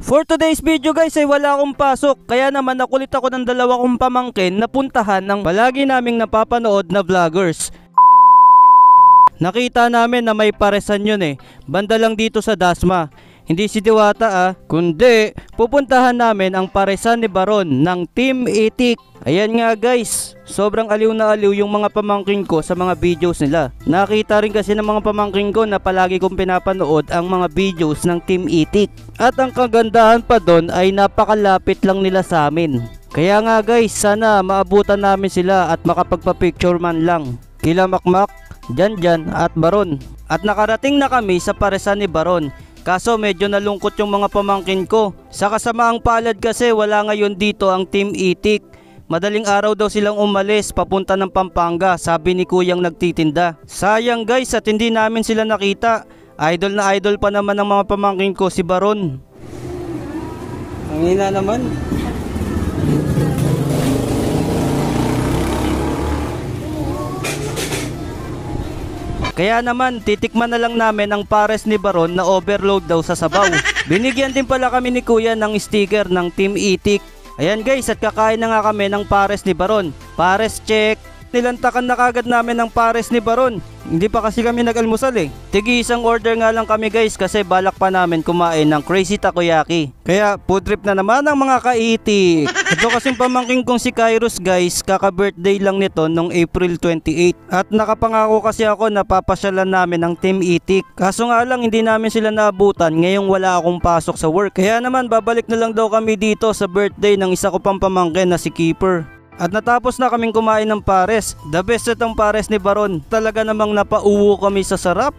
For today's video guys ay wala akong pasok, kaya naman nakulit ako ng dalawa kong pamangkin na puntahan ng palagi naming napapanood na vloggers. Nakita namin na may paresan yun banda lang dito sa Dasma. Hindi si Diwata kundi pupuntahan namin ang paresan ni Baron ng Team Itik. Ayan nga guys, sobrang aliw na aliw yung mga pamangkin ko sa mga videos nila. Nakita rin kasi ng mga pamangkin ko na palagi kong pinapanood ang mga videos ng Team Itik. At ang kagandahan pa doon ay napakalapit lang nila sa amin. Kaya nga guys, sana maabutan namin sila at makapagpa-picture man lang. Kila Makmak, Janjan at Baron. At nakarating na kami sa paresan ni Baron. Kaso medyo nalungkot yung mga pamangkin ko. Sa kasamaang palad kasi wala ngayon dito ang Team Itik. Madaling araw daw silang umalis papunta ng Pampanga, sabi ni kuyang nagtitinda. Sayang guys at hindi namin sila nakita. Idol na idol pa naman ng mga pamangkin ko si Baron. Ang hina naman. Kaya naman titikman na lang namin ang pares ni Baron na overload daw sa sabaw. Binigyan din pala kami ni kuya ng sticker ng Team Itik. Ayan guys, at kakain na nga kami ng pares ni Baron. Pares check. Nilantakan na kagad namin ng pares ni Baron. Hindi pa kasi kami nag-almusal Tigi isang order nga lang kami guys kasi balak pa namin kumain ng Crazy Takoyaki. Kaya food trip na naman ang mga kaitik. Ito kasing pamangking kong si Kairos guys, kaka-birthday lang nito nung April 28. At nakapangako kasi ako na papasyalan namin ng Team Itik. Kaso nga lang hindi namin sila naabutan ngayong wala akong pasok sa work. Kaya naman babalik na lang daw kami dito sa birthday ng isa ko pang pamangkin na si Keeper. At natapos na kaming kumain ng pares. The best itong pares ni Baron. Talaga namang napauwo kami sa sarap.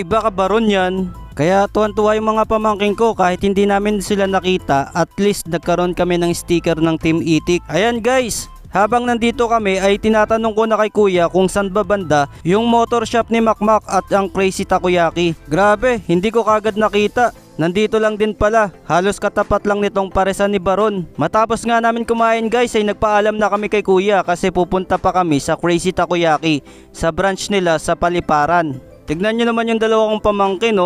Baka Baron yan. Kaya tuwan-tuwa yung mga pamangkin ko kahit hindi namin sila nakita. At least nagkaroon kami ng sticker ng Team Itik. Ayan guys, habang nandito kami ay tinatanong ko na kay kuya kung saan ba banda yung motor shop ni Makmak at ang Crazy Takoyaki. Grabe, hindi ko kagad nakita. Nandito lang din pala, halos katapat lang nitong paresan ni Baron. Matapos nga namin kumain guys ay nagpaalam na kami kay kuya kasi pupunta pa kami sa Crazy Takoyaki sa branch nila sa Paliparan. Tignan nyo naman yung dalawa kong pamangkin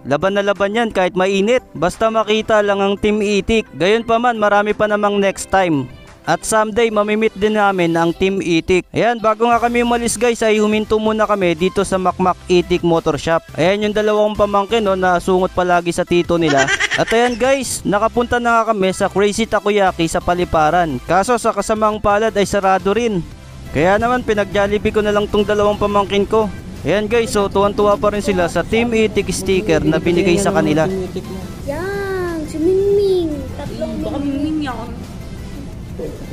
laban na laban yan kahit mainit. Basta makita lang ang Team Itik. Gayon pa man, marami pa namang next time. At someday mamimit din namin ang Team Itik. Ayan, bago nga kami umalis guys ay huminto muna kami dito sa Makmak Itik Motor Shop. Ayan yung dalawang pamangkin na sungot palagi sa tito nila. At ayan guys, nakapunta na nga kami sa Crazy Takoyaki sa Paliparan. Kaso sa kasamang palad ay sarado rin. Kaya naman pinag-Jollibee ko na lang tong dalawang pamangkin ko. Ayan guys, so tuwan-tuwa pa rin sila sa Team Itik sticker na binigay sa kanila. Yan, si Mingming. Tatlong Baka Mingming yan.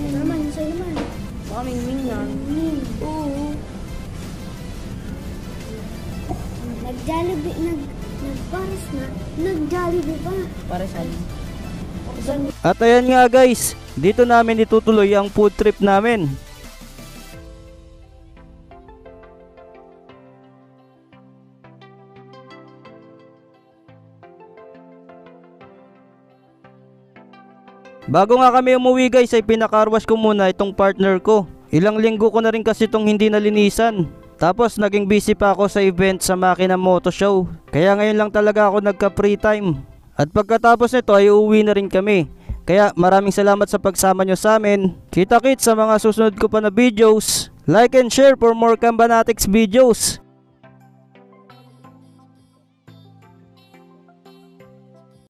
naman, sa'yo naman. Baka Mingming yan. Oo. Nag-Jollibee, nag-pares na. Nag-Jollibee pa. Paresan. At ayan nga guys, dito namin itutuloy ang food trip namin. Bago nga kami umuwi guys ay pinakarwash ko muna itong partner ko. Ilang linggo ko na rin kasi itong hindi nalinisan. Tapos naging busy pa ako sa event sa Makina Moto Show. Kaya ngayon lang talaga ako nagka free time. At pagkatapos nito ay uuwi na rin kami. Kaya maraming salamat sa pagsama nyo sa amin. Kita-kits sa mga susunod ko pa na videos. Like and share for more Kambanatics videos.